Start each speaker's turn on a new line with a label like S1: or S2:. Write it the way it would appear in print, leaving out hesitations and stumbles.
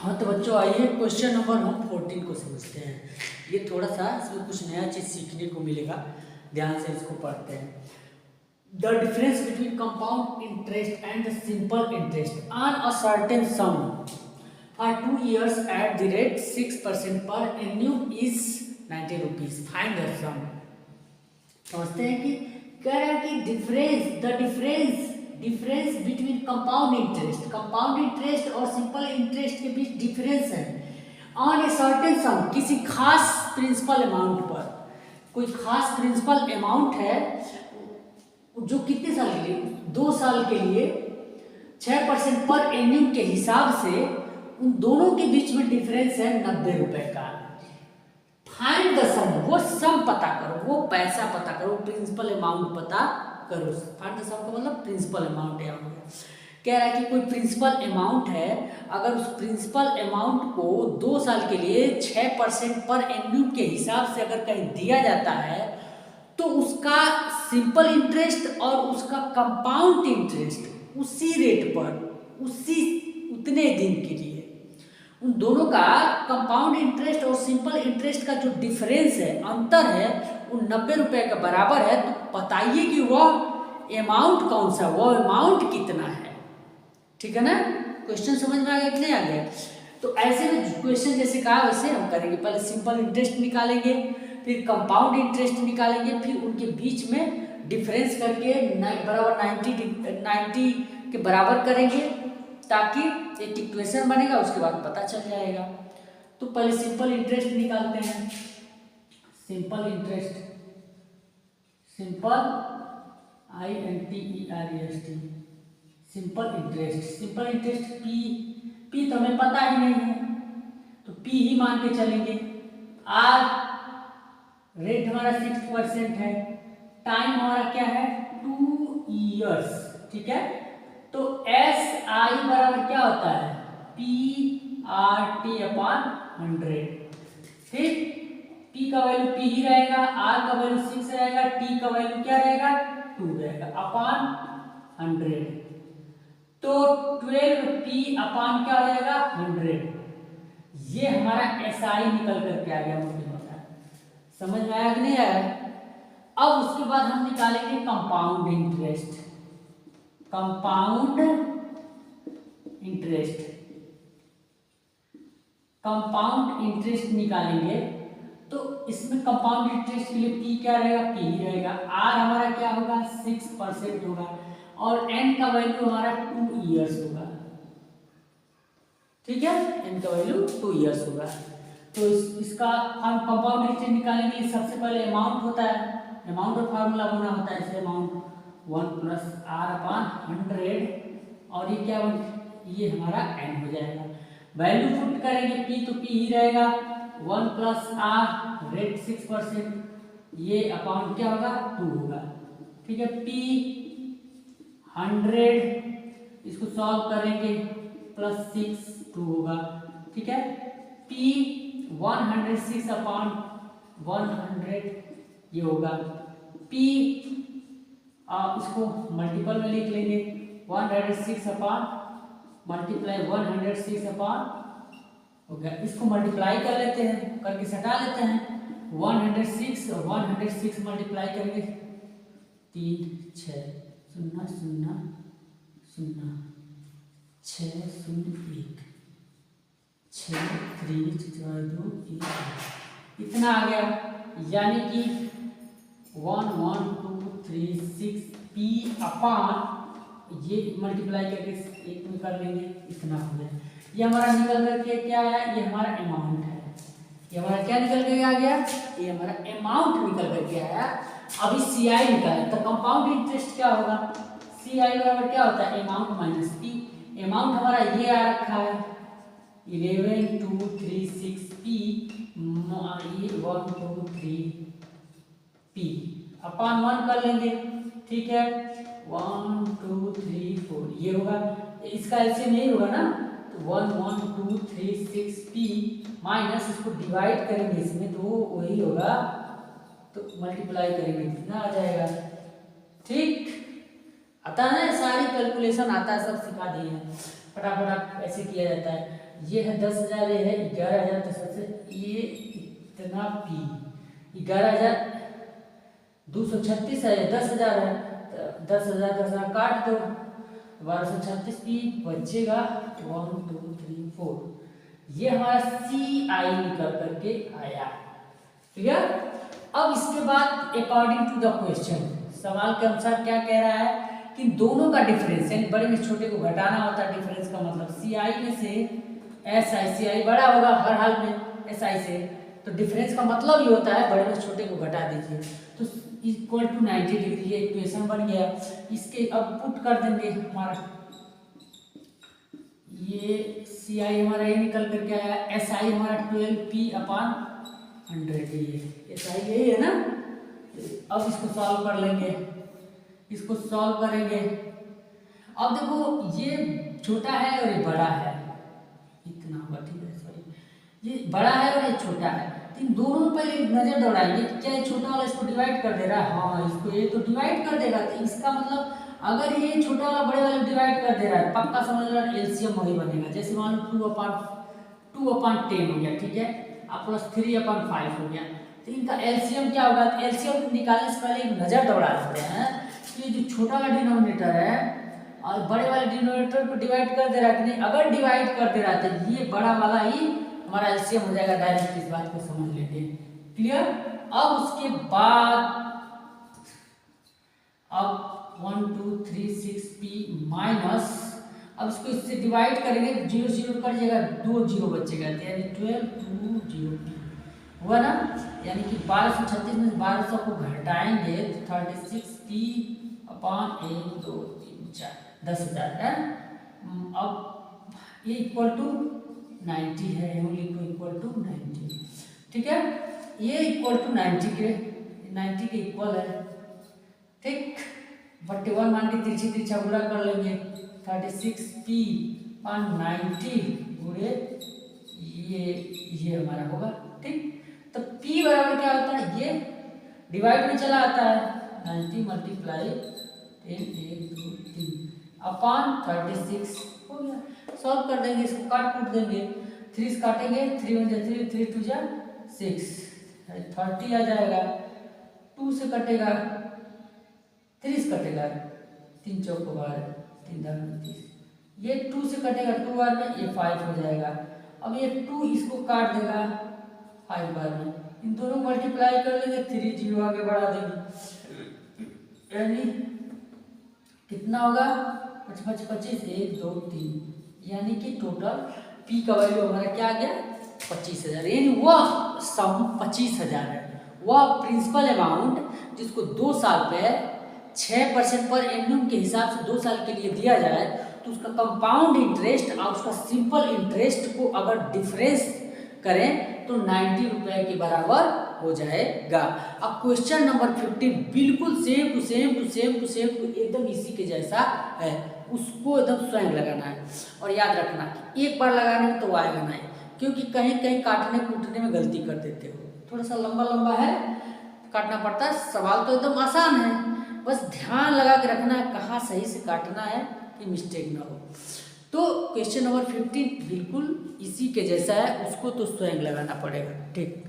S1: हाँ तो बच्चों आइए क्वेश्चन नंबर हम 14 को समझते हैं। ये थोड़ा सा इसमें कुछ नया चीज़ सीखने को मिलेगा, ध्यान से इसको पढ़ते हैं। The difference between compound interest and the simple interest on a certain some for 2 years at the rate 6% पर एन्यूम इज 90 रुपीज। फाइंड द सम। समझते हैं कि कह रहा है कि डिफरेंस बिटवीन कंपाउंड इंटरेस्ट और सिंपल इंटरेस्ट के बीच डिफरेंस है ऑन ए सर्टेन सम, किसी खास प्रिंसिपल अमाउंट पर। कोई खास प्रिंसिपल अमाउंट है जो कितने साल के लिए, 2 साल के लिए 6% पर एन्यूम के हिसाब से उन दोनों के बीच में डिफरेंस है 90 रुपए का। फाइंड द सम, वो सम पता करो, वो पैसा पता करो, प्रिंसिपल अमाउंट पता करो। फाइंड द सम का मतलब प्रिंसिपल अमाउंट है। कह रहा है कि कोई प्रिंसिपल अमाउंट है, अगर उस प्रिंसिपल अमाउंट को 2 साल के लिए 6% पर एन्यूम के हिसाब से अगर कहीं दिया जाता है तो उसका सिंपल इंटरेस्ट और उसका कंपाउंड इंटरेस्ट उसी रेट पर, उतने दिन के लिए, उन दोनों का कंपाउंड इंटरेस्ट और सिंपल इंटरेस्ट का जो डिफरेंस है, अंतर है, वो 90 रुपए के बराबर है। तो बताइए कि वह अमाउंट कौन सा, वह अमाउंट कितना है। ठीक है ना, क्वेश्चन समझ में आ गया कि नहीं आ गया? तो ऐसे में क्वेश्चन जैसे कहा वैसे हम करेंगे। पहले सिंपल इंटरेस्ट निकालेंगे, फिर कंपाउंड इंटरेस्ट निकालेंगे, फिर उनके बीच में डिफरेंस करके बराबर 90 के बराबर करेंगे, ताकि एक इक्वेशन बनेगा, उसके बाद पता चल जाएगा। तो पहले सिंपल इंटरेस्ट निकालते हैं। Simple interest, simple INTEREST, simple interest P तो हमें पता ही नहीं है, तो पी ही मान के चलेंगे। आर रेट हमारा 6% है, टाइम हमारा क्या है 2 years। ठीक है, तो SI बराबर क्या होता है PRT अपॉन 100। ठीक, P का वैल्यू P ही रहेगा, R का वैल्यू 6 रहेगा, T का वैल्यू क्या रहेगा 2 रहेगा अपॉन 100। तो 12P अपॉन क्या हो जाएगा 100। ये हमारा SI निकल करके आ गया मुझे पता है। समझ में आया कि नहीं आया? अब उसके बाद हम निकालेंगे कंपाउंड इंटरेस्ट। कंपाउंड इंटरेस्ट निकालेंगे तो इसमें कंपाउंड इंटरेस्ट के लिए P क्या रहेगा P ही रहेगा। R हमारा क्या होगा 6% होगा, और N का वैल्यू हमारा 2 years होगा। ठीक है, N का वैल्यू 2 years होगा। तो इसका हम कंपाउंड इंटरेस्ट निकालेंगे। सबसे पहले अमाउंट होता है, अमाउंट का फार्मूला बना होता है, इसलिए अमाउंट 1 + R अपॉन 100, और ये क्या ये हमारा N हो जाएगा। वैल्यू पुट करेंगे P, तो P ही रहेगा 1 + R रेट 6%, ये अपॉन क्या होगा 2 होगा। ठीक है, P 100, इसको सॉल्व करेंगे +6 2 होगा। ठीक है, P 106 अपॉन 100 ये होगा। P इसको मल्टीपल में लिख लेंगे, 106 अपॉन मल्टीप्लाई 106 अपॉन हो गया। इसको मल्टीप्लाई कर लेते हैं, करके सटा लेते हैं। 106 और 106 मल्टीप्लाई करेंगे 3 6 0 0 0 6 0 1 6 3 4 2 1 इतना आ गया। यानी कि 1 1 2 3 6 P अपॉन ये मल्टीप्लाई करके एक में कर लेंगे, इतना हो जाए। ये हमारा निकल करके क्या आया, ये हमारा अमाउंट है। ये हमारा क्या निकल के आ गया, ये हमारा अमाउंट निकल करके आया। अभी CI निकाले तो कंपाउंड इंटरेस्ट क्या होगा, CI बराबर क्या होता है अमाउंट माइनस P। अमाउंट हमारा ये आ रखा है 11236P, ये 123P अपॉन 1 कर लेंगे। ठीक है, 1 2 3 4 ये होगा, इसका ऐसे नहीं होगा ना, तो 11236P माइनस इसको डिवाइड करेंगे इसमें तो वही होगा, तो मल्टीप्लाई करेंगे कितना आ जाएगा। ठीक, आता है ना, सारी कैलकुलेशन आता है, सब सिखा दिए हैं, फटाफट ऐसे किया जाता है। ये है 10,000, ये है 11,000, तो सबसे ये इतना पी 11,236 है, 10,000 है, तो 10,000 काट दो, 1236 पी बचेगा 1 2 3 4। ये हमारा CI निकल करके आया। क्लियर? अब इसके बाद अकॉर्डिंग टू द क्वेश्चन, सवाल के अनुसार क्या कह रहा है कि दोनों का डिफरेंस, यानी बड़े में छोटे को घटाना होता है। डिफरेंस का मतलब CI में से SI, CI बड़ा होगा हर हाल में SI से, तो डिफरेंस का मतलब ये होता है बड़े में छोटे को घटा दीजिए, तो इक्वल टू 90 डिग्री। ये इक्वेशन बन गया। इसके अब पुट कर देंगे, हमारा ये CI हमारा ये निकल करके आया, SI हमारा 12p/100, ये SI यही है ना। अब इसको सॉल्व कर लेंगे, इसको सॉल्व करेंगे। अब देखो ये छोटा है और ये बड़ा है, इतना होगा, ठीक है, सॉरी, ये बड़ा है और ये छोटा है, इन दोनों में पहले नजर दौड़ाएंगे क्या ये छोटा वाला इसको डिवाइड कर दे रहा है। हाँ, इसको ये तो डिवाइड कर देगा, तो इसका मतलब अगर ये छोटा वाला बड़े वाले डिवाइड कर दे रहा है, पक्का समझ लो एलसीएम वही बनेगा। जैसे मान लो 2/10 हो गया, ठीक है, अब प्लस 3/5 हो गया, तो इनका एलसीएम क्या होगा। एलसीएम निकालने से पहले एक नजर दौड़ा लेते हैं कि ये जो छोटा वाला डिनोमिनेटर है और बड़े वाले डिनोमिनेटर को डिवाइड कर दे रहा है कि नहीं। अगर डिवाइड कर दे रहा है तो ये बड़ा वाला ही हमारा एलसीएम हो जाएगा। डायरेक्ट इस बात को समझ लेंगे। क्लियर? अब उसके बाद अब 1 2 3 6 p माइनस, अब इसको इससे डिवाइड करेंगे, 0 0 कट जाएगा, 2 0 बचेगा, यानी 12 2 0 p हुआ ना। यानी कि 1236 में 1200 को घटाएंगे तो 36p/1 2 3 4 10,000 है। अब ये इक्वल टू 90 है, ओनली को इक्वल टू 90, ठीक है, ये इक्वल टू 90 के इक्वल है, ठीक। 41 मान के तिरछा गुणा कर लेंगे, 36p/90 गुणे ये हमारा होगा, ठीक। तो p बराबर क्या होता है, ये डिवाइड में चला आता है, 90 मल्टीप्लाई 10 1 2 3/36 हो गया। सॉल्व कर देंगे, इसको काट कूट देंगे, 3 काटेंगे, 3 1 3 3 2 6 30 आ जाएगा, 2 से कटेगा 30 कटेगा, 3 चौक 12 3 10 30, ये 2 से कटेगा 2 बार में, ये 5 हो जाएगा। अब ये 2 इसको काट देगा 5 बार में, इन दोनों मल्टीप्लाई कर लेंगे, 3 0 आगे बढ़ा देंगे, यानी कितना होगा 25 25 1 2 3, यानी कि टोटल p का वैल्यू हमारा क्या आ गया 25,000। यानी वह सम 25,000 है, वह प्रिंसिपल अमाउंट जिसको 2 साल पे 6% पर एन्युम के हिसाब से 2 साल के लिए दिया जाए, तो उसका कंपाउंड इंटरेस्ट और उसका सिंपल इंटरेस्ट को अगर डिफरेंस करें तो 90 रुपए के बराबर हो जाएगा। अब क्वेश्चन नंबर 15 बिल्कुल सेम टू एकदम इसी के जैसा है, उसको एकदम स्वयं लगाना है और याद रखना कि एक बार लगाने में तो आएगा नहीं, क्योंकि कहीं कहीं काटने कूटने में गलती कर देते हो, थोड़ा सा लंबा है, काटना पड़ता है। सवाल तो एकदम आसान है, बस ध्यान लगा के रखना है कहाँ सही से काटना है कि मिस्टेक ना हो। तो क्वेश्चन नंबर 15 बिल्कुल इसी के जैसा है, उसको तो स्वयं लगाना पड़ेगा, ठीक।